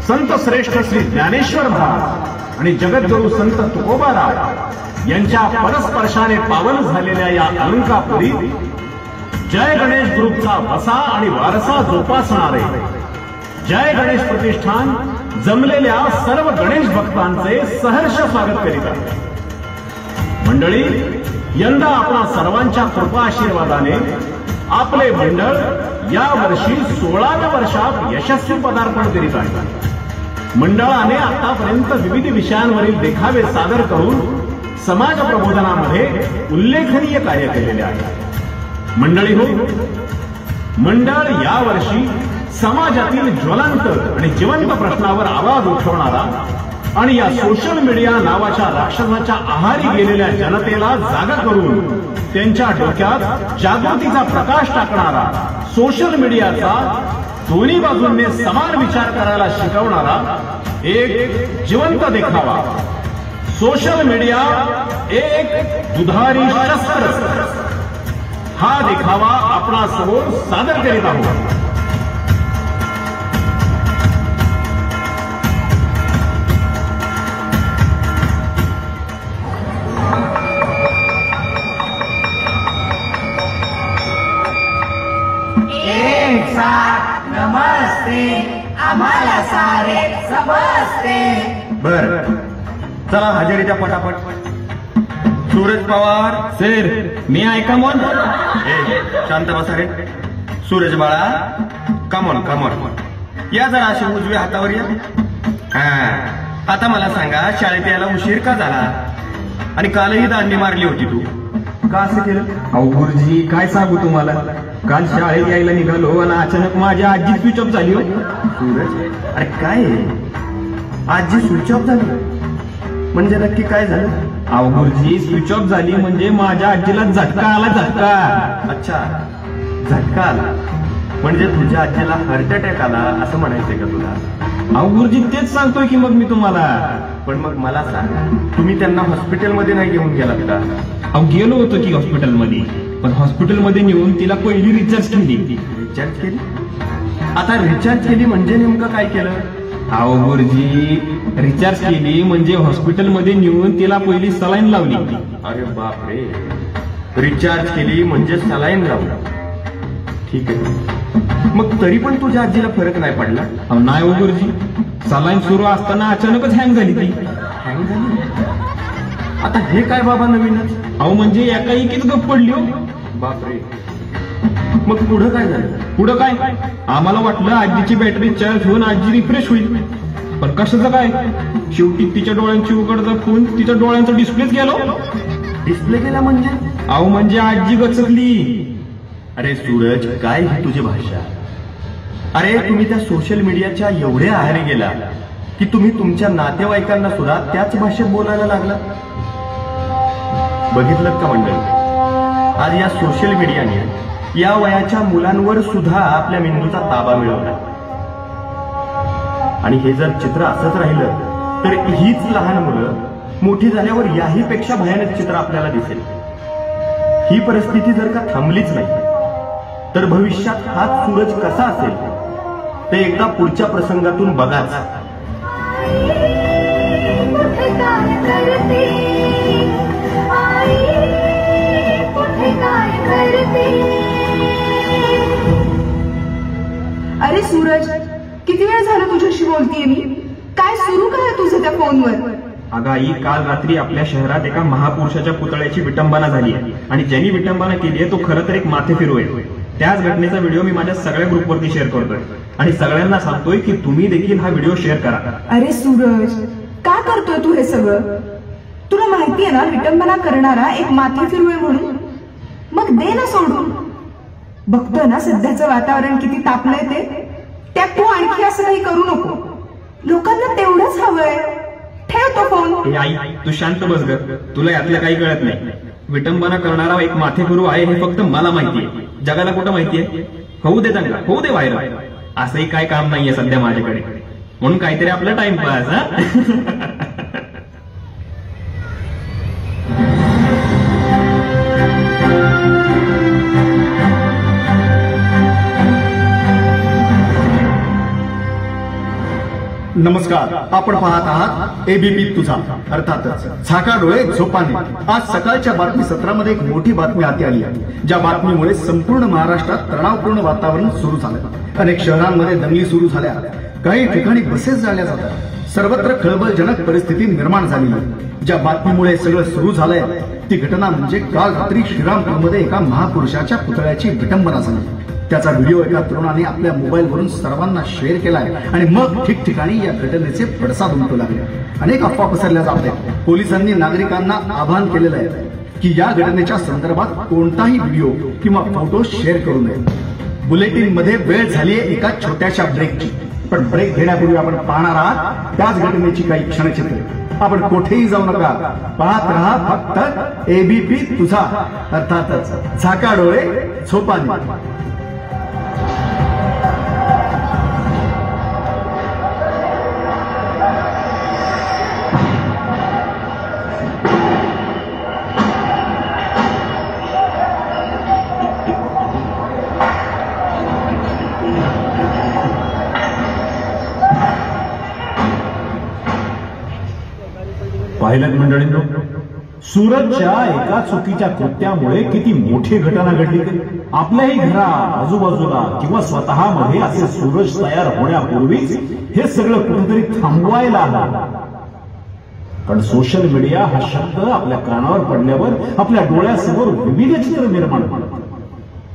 संत श्रेष्ठ श्री ज्ञानेश्वर महाराज आणि जगद्गुरु संत तुकोबाराव यांच्या परस्पर्शाने पावन झालेल्या या अलंकापुरी जय गणेश ग्रुपचा वसा आणि वारसा जोपासणारे जय गणेश प्रतिष्ठान जमलेल्या सर्व गणेश भक्तांचे सहर्ष स्वागत करीत आहे। मंडळी, यंदा आपणा सर्वांच्या कृपा आशीर्वादाने आपले मंडळ या वर्षी 16व्या वर्षात यशस्वी पदार्पण करीत आहे। मंडळाने आतापर्यंत विविध विषयांवरील देखावे सादर करून समाज प्रबोधनामध्ये उल्लेखनीय कार्य केलेले आहे। मंडळी हो, मंडळ या वर्षी समाजातील ज्वलंत आणि जिवंत प्रश्नावर आवाज उठवणारा आणि या सोशल मीडिया नावाच्या राक्षसाच्या आहारी गेलेल्या जनतेला जागा करून त्यांच्या डोक्यात जागृतीचा प्रकाश टाकणारा, सोशल मीडियाचा दोन्ही बाजूंनी समान विचार करायला शिकवणारा एक जिवंत देखावा, सोशल मीडिया एक दुधारी शस्त्र, हा देखावा आपणासमोर सादर करीत आहोत। नमस्ते, आम्हाला सारे समजते। बर, चला हजेरीच्या पटापट। सूरज पवार सर, मी ऐका मन। शांत बसा रे। सूरज बाळा, कमॉन कमॉन, या जरा अशी उजव्या हातावर या। हा, आता मला सांगा, शाळेत यायला उशीर का झाला? आणि कालही दांडी मारली होती तू, का असं केलं? अहो गुरुजी, काय सांगू तुम्हाला, काल शाळेत यायला निघालो आणि अचानक माझी आजी स्विच ऑफ झाली हो। सूरज, अरे काय आजी स्विच ऑफ झाली म्हणजे नक्की काय झालं? अहो गुरुजी, स्विच ऑफ झाली म्हणजे माझ्या आजीला झटका आला, झटका। अच्छा, झटका आला म्हणजे तुझ्या आजीला हार्ट अटॅक आला असं म्हणायचंय का तुला? अहो गुरुजी, तेच सांगतोय की मग मी तुम्हाला। पण मग मला सांग, तुम्ही त्यांना हॉस्पिटलमध्ये नाही घेऊन गेलात का? अहो गेलो होतो की हॉस्पिटलमध्ये, पण हॉस्पिटलमध्ये नेऊन तिला पहिली रिचार्ज केली। रिचार्ज केली? आता रिचार्ज केली म्हणजे नेमकं काय केलं? अहो गुरुजी, रिचार्ज केली म्हणजे हॉस्पिटलमध्ये नेऊन तिला पहिली सलाईन लावली। अरे बापरे, रिचार्ज केली म्हणजे सलाईन लावला, ठीक आहे। मग तरी पण तुझ्या आजीला फरक नाही पडला? नाही हो गुरुजी, सलाईन सुरू असताना अचानकच हँग झाली ती। हँग झाली? आता हे काय बाबा नवीनच? अहो म्हणजे एकाएकीच गप पडली हो। बापरे, मग पुढं काय झालं? पुढं काय, आम्हाला वाटलं आजीची बॅटरी चार्ज होऊन आजी रिफ्रेश होईल, पण कशाचं काय, शेवटी तिच्या डोळ्यांची उघड दाखवून तिच्या डोळ्यांचा डिस्प्लेच गेलो। डिस्प्ले गेला म्हणजे? अहो म्हणजे आजी गचकली। अरे सूरज, काय ही तुझी भाषा? अरे तुम्ही त्या सोशल मीडियाच्या एवढ्या आहारी गेला की तुम्ही तुमच्या नातेवाईकांना सुद्धा त्याच भाषेत बोलायला लागला। बघितलं का मंडळी, आज या सोशल मीडियाने या वयाच्या मुलांवर सुद्धा आपल्या मेंदूचा ताबा मिळवला। आणि हे जर चित्र असंच राहिलं तर हीच लहान मुलं मोठी झाल्यावर याही पेक्षा भयानक चित्र आपल्याला दिसेल। ही परिस्थिती जर का थांबलीच नाही तर भविष्यात हाच सूरज कसा असेल ते एकदा पुढच्या प्रसंगातून बघाच। अरे सूरज, किती वेळ झाला तुझ्याशी बोलतीये मी, काय सुरू काय तुझं त्या फोनवर? अगं आई, काल रात्री आपल्या शहरात एका महापुरुषाच्या पुतळ्याची विटंबना झाली आहे आणि ज्यांनी विटंबना केली आहे तो खरं तर एक माथेफिरू आहे। त्याच घटनेचा व्हिडिओ मी माझ्या सगळ्या ग्रुपवरती शेअर करतोय आणि सगळ्यांना सांगतोय की तुम्ही देखील हा व्हिडिओ शेअर करा। अरे सूरज, का करतोय तू हे सगळं? तुला माहितीये ना विटंबना करणारा एक माथेफिरू आहे म्हणून? मग दे ना सोडून। बघतोय ना सध्याचं वातावरण किती तापलंय ते, त्यात तू आणखी असं काही करू नको। लोकांना तेवढंच हवंय, ठेव तो फोन। आई, तू शांत बस ग, तुला यातलं काही कळत नाही। विटंबना करणारा एक माथेफिरू आहे हे फक्त मला माहितीये, जगाला कुठं माहितीये? होऊ दे दंगा, होऊ दे व्हायरल, असंही काय काम नाहीये सध्या माझ्याकडे, म्हणून काहीतरी आपला टाइमपास। नमस्कार, आपण पाहत आहात एबीपी तुझा, अर्थातच झाका डोळे झोपाने. आज सकाळच्या बातमी सत्रामध्ये एक मोठी बातमी हाती आली आहे, ज्या बातमीमुळे संपूर्ण महाराष्ट्रात तणावपूर्ण वातावरण सुरू झालं. अनेक शहरांमध्ये दंगली सुरू झाल्या, काही ठिकाणी बसेस जाळल्या जातात, सर्वत्र खळबळजनक परिस्थिती निर्माण झाली. ज्या बातमीमुळे सगळं सुरू झालंय ती घटना म्हणजे काल रात्री श्रीरामपूरमध्ये एका महापुरुषाच्या पुतळ्याची विटंबना झाली. त्याचा व्हिडिओ एका तरुणाने आपल्या मोबाईलवरून सर्वांना शेअर केलाय आणि मग ठिकठिकाणी या घटनेचे पडसाद उमटू लागले. अनेक अफवा पसरल्या जात आहेत. पोलिसांनी नागरिकांना आवाहन केलेलं आहे की या घटनेच्या संदर्भात कोणताही व्हिडिओ किंवा फोटो शेअर करू नये. बुलेटिन मध्ये वेळ झाली आहे एका छोट्याशा ब्रेकची, पण ब्रेक घेण्यापूर्वी आपण पाहणार आहात त्याच घटनेची काही क्षणचित्रे. आपण कुठेही जाऊ नका, पाहत रहा फक्त एबीपी तुझा, अर्थातच झाका डोळे झोपाने. पाहिलं मंडळींनो, सुरतच्या एका चुकीच्या कृत्यामुळे किती मोठी घटना घडली. आपल्याही घरा आजूबाजूला किंवा स्वतःमध्ये असे सूरज तयार होण्यापूर्वीच हे सगळं कुठेतरी थांबवायला हवं. कारण सोशल मीडिया हा शब्द आपल्या कानावर पडल्यावर आपल्या डोळ्यासमोर विविध चित्र निर्माण होतात.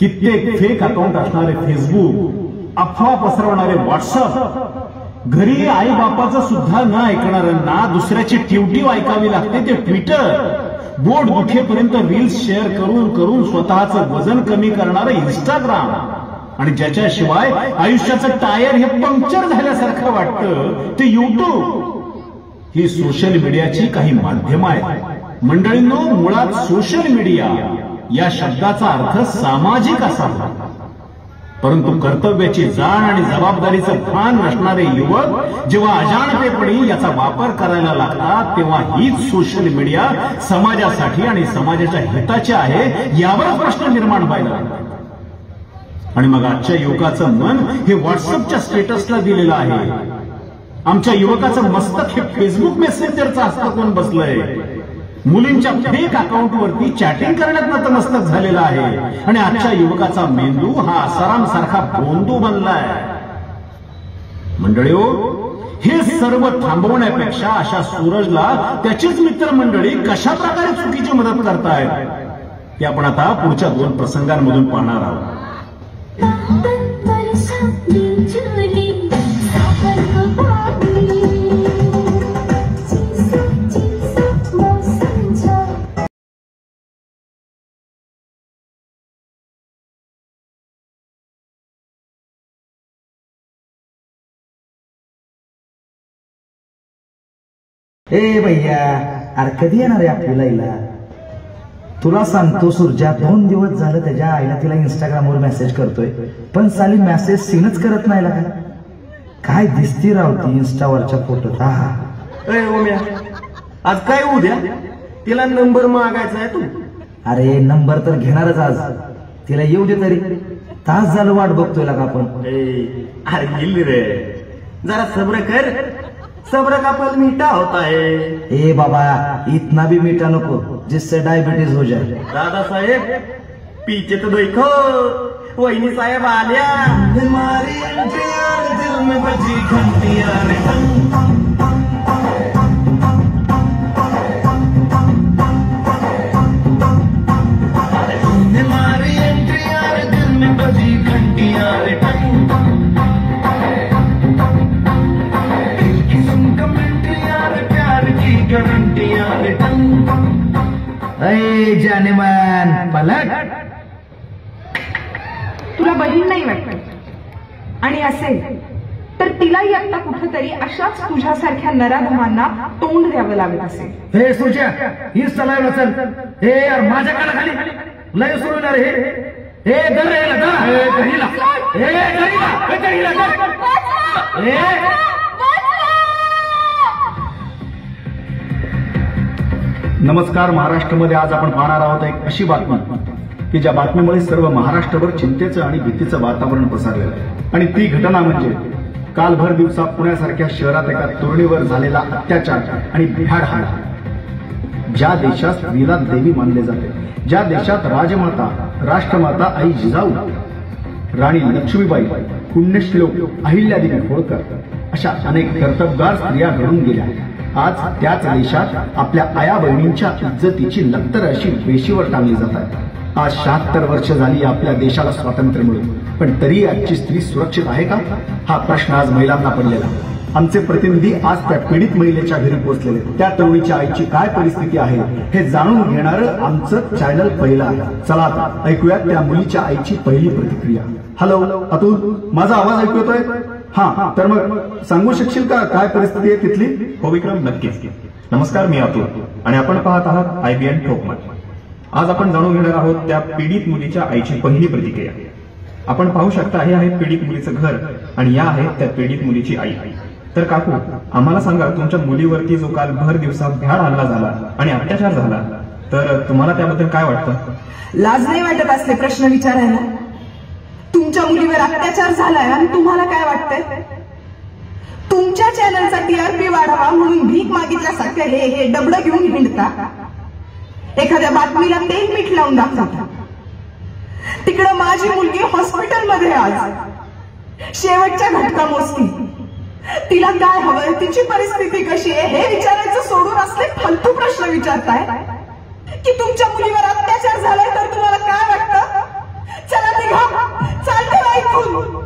कित्येक फेक अकाउंट असणारे फेसबुक, अफवा पसरवणारे व्हॉट्सअप, घरी आई बापाचं सुद्धा न ऐकणाऱ्यांना दुसऱ्याची ट्यूटिव ऐकावी लागते ते ट्विटर, बोट दुखेपर्यंत रील्स शेअर करून करून स्वतःचं वजन कमी करणारं इंस्टाग्राम, आणि ज्याच्याशिवाय आयुष्याचं टायर हे पंक्चर झाल्यासारखं वाटतं ते युट्यूब. ही सोशल मीडियाची काही माध्यमं आहेत. मंडळींनो, मुळात सोशल मीडिया या शब्दाचा अर्थ सामाजिक असावा, परंतु कर्तव्याची जाण आणि जबाबदारीचं भान नसणारे युवक जेव्हा अजाणतेपणी याचा वापर करायला लागतात तेव्हा हीच सोशल मीडिया समाजासाठी आणि समाजाच्या हिताची आहे यावरच प्रश्न निर्माण व्हायला लागतात. आणि मग आजच्या युवकाचं मन हे व्हॉट्सअपच्या स्टेटसला दिलेलं आहे. आमच्या युवकाचं मस्तक हे फेसबुक मेसेंजरचं हस्तकोन बसलंय. मुलींच्या फेक अकाउंटवरती चॅटिंग करण्यात नतमस्तक झालेला आहे. आणि आजच्या युवकाचा मेंदू हा आसाराम सारखा बोंदू बनलाय. मंडळीओ, हे सर्व थांबवण्यापेक्षा अशा सूरजला त्याचीच मित्रमंडळी कशा प्रकारे चुकीची मदत करतायत ते आपण आता पुढच्या 2 प्रसंगांमधून पाहणार आहोत. ए भैया, अरे कधी येणार आहे आपली लैला? तुला सांगतो सुरजा, 2 दिवस झालं त्याच्या आईला तिला इंस्टाग्रामवर मेसेज करतोय, पण साली मेसेज सीनच करत नाही लागा. काय दिसती रावती इंस्टावरच्या फोटोत. ओम्या, आज काय उद्या तिला नंबर मागायचा आहे तू? अरे नंबर तर घेणारच आज, तिला येऊ दे तरी. तास झालं वाट बघतोय लागा आपण. अरे गेली रे, जरा सब्र कर, सब्र का फल मीठा होता है. ए बाबा, इतना भी मीठा नको जिससे डायबिटीज हो जाए. दादा साहेब पीछे तो देखो, वहिनी साहेब आल्या. हमारी एंट्री दिल में बजी घंटियां रे. हमारी एंट्री दिल में बजी घंटियां रे. अरे जानेमान पलट. तुला बहीण नाही वाटत? आणि असेल तर तिलाही आता कुठेतरी अशाच तुझ्यासारख्या नराधमांना तोंड द्यावं लागत असेल. हे सुरजा, हीच चलायला चल. हे यार माझ्या कानाखाली लय सुरू येणार हे. हे दर नमस्कार. महाराष्ट्रामध्ये आज आपण पाहणार आहोत एक अशी बातमी की ज्या बातमीमुळे सर्व महाराष्ट्रभर चिंतेचं आणि भीतीचं वातावरण पसरलेलं आहे. आणि ती घटना म्हणजे काल भर दिवसा पुण्यासारख्या शहरात एका तरुणीवर झालेला अत्याचार आणि भ्याड हाड, ज्या देशात स्त्रीला देवी मानले जाते, ज्या देशात राजमाता, राष्ट्रमाता आई जिजाऊ, राणी लक्ष्मीबाई, पुण्यश्लोक अहिल्यादेवी होळकर अशा अनेक कर्तबगार स्त्रिया घडून गेल्या, आज त्याच देशात आपल्या आया बहिणींच्या इज्जतीची लक्तर अशी वेशीवर टांगली जात आहे. आज 76 वर्ष झाली आपल्या देशाला स्वातंत्र्य मिळून, पण तरी आजची स्त्री सुरक्षित आहे का, हा प्रश्न आज महिलांना पडलेला. आमचे प्रतिनिधी आज त्या पीडित महिलेच्या घरी पोहोचलेले. त्या तरुणीच्या आईची काय परिस्थिती आहे हे जाणून घेणारं आमचं चॅनल पहिलं आहे. चला आता ऐकूयात त्या मुलीच्या आईची पहिली प्रतिक्रिया. हॅलो अतुल, माझा आवाज ऐकू येतोय? हा, तर मग सांगू शकशील का काय परिस्थिती आहे तिथली? हो विक्रम, नक्कीच. नमस्कार, मी अतुल आणि आपण पाहत आहात IBN ठोकमार. आज आपण जाणून घेणार आहोत त्या पीडित मुलीच्या आईची पहिली प्रतिक्रिया. आपण पाहू शकता, हे आहे पीडित मुलीचं घर आणि या आहे त्या पीडित मुलीची आई. तर काकू, आम्हाला सांगा, तुमच्या मुलीवरती जो काल भर दिवसा भ्याड हल्ला झाला आणि अत्याचार झाला, तर तुम्हाला त्याबद्दल काय वाटतं? लाज नाही वाटत असले प्रश्न विचारायला? तुमच्या मुलीवर अत्याचार झालाय आणि तुम्हाला काय वाटतंय? तुमच्या चॅनलचा TRP वाढावा म्हणून भीक मागितल्यासारखं हे डबडं घेऊन हिंडता, एखाद्या बातमीला तेल मीठ लावून दाखवता. तिकडं माझी मुलगी हॉस्पिटलमध्ये आज शेवटच्या घटका मोजती. तिला काय हवंय, तिची परिस्थिती कशी आहे हे विचारायचं सोडून असले फालतू प्रश्न विचारताय की तुमच्या मुलीवर अत्याचार झालाय तर तुम्हाला काय वाटतं? चला निघा, चालते ऐकून.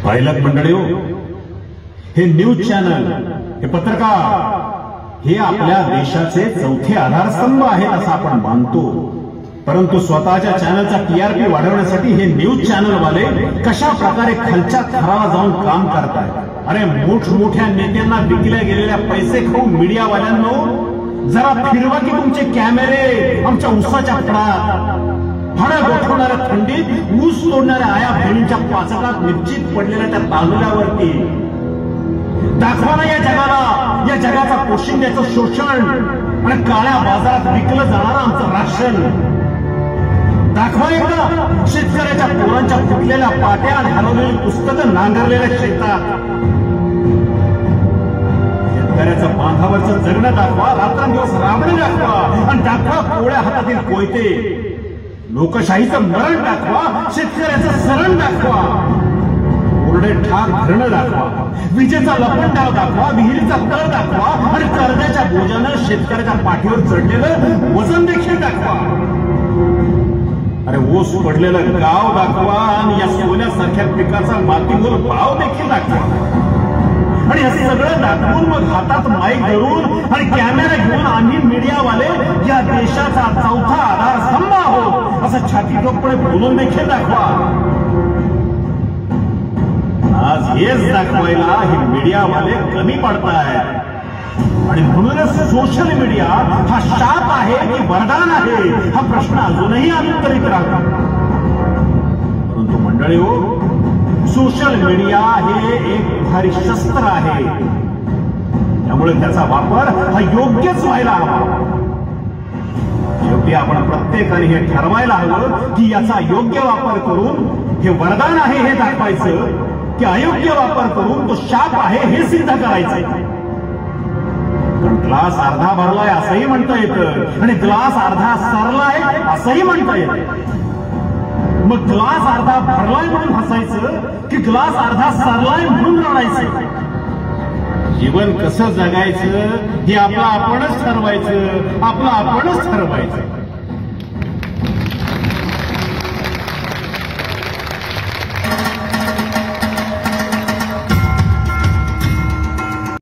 पाहिलं मंडळी, हे न्यूज चॅनल, हे पत्रकार, हे आपल्या देशाचे चौथे आधारस्तंभ आहेत असं आपण मानतो. परंतु स्वतःच्या चॅनलचा TRP वाढवण्यासाठी हे न्यूज चॅनलवाले कशा प्रकारे खालच्या थराला जाऊन काम करतायत. अरे मोठमोठ्या नेत्यांना विकल्या गेलेल्या पैसे खाऊ मीडियावाल्यांनो, जरा फिरवा की तुमचे कॅमेरे आमच्या ऊसाच्या फळात. फळं गोठवणाऱ्या थंडीत ऊस तोडणाऱ्या आया बहिणींच्या पाचकात निश्चित पडलेल्या त्या तांदुळावरती दाखवा ना या जगाचा पोशिंद्याचं शोषण आणि काळ्या बाजारात विकलं जाणारं आमचं राशन. दाखवा एकदा शेतकऱ्याच्या पोरांच्या फुटलेल्या पाट्या आणि हरवलेली पुस्तकं नांगरलेल्या शेतात. शेतकऱ्याचं बांधावरचं जगणं दाखवा, रात्रंदिवस राबणं दाखवा आणि दाखवा कोवळ्या हातातील कोयते. लोकशाहीचं मरण दाखवा, शेतकऱ्याचं सरण दाखवा, कोरडे ठाक धरणं दाखवा, विजेचा लपंडाव दाखवा, विहिरीचा तळ दाखवा आणि कर्जाच्या बोजानं शेतकऱ्याच्या पाठीवर चढलेलं वजन देखील दाखवा. अरे ओस पडलेलं गाव दाखवा आणि या सोन्यासारख्या पिकाचा मातीमोल भाव देखील दाखवा. आणि हे सगळं दाखवून मग हातात माईक धरून आणि कॅमेरा घेऊन आम्ही मीडियावाले या देशाचा चौथा आधारस्तंभ आहोत असं छातीठोकपणे बोलून देखील दाखवा. आज हेच दाखवायला हे मीडियावाले कमी पडतायत आणि म्हणूनच सोशल मीडिया हा शाप आहे की वरदान आहे हा प्रश्न अजूनही अनुत्तरित राहतो. परंतु मंडळी हो, सोशल मीडिया हे एक भारी शस्त्र आहे, त्यामुळे त्याचा वापर हा योग्यच व्हायला हवा. शेवटी आपण प्रत्येकाने हे ठरवायला हवं की याचा योग्य वापर करून हे वरदान आहे हे दाखवायचं की अयोग्य वापर करून तो शाप आहे हे सिद्ध करायचं. पण ग्लास अर्धा भरलाय असंही म्हणता येतं आणि ग्लास अर्धा सरलाय असंही म्हणता येतं. मग ग्लास अर्धा भरलाय म्हणून हसायचं की ग्लास अर्धा सरलाय म्हणून रडायचं? जीवन कसं जगायचं हे आपलं आपणच ठरवायचं.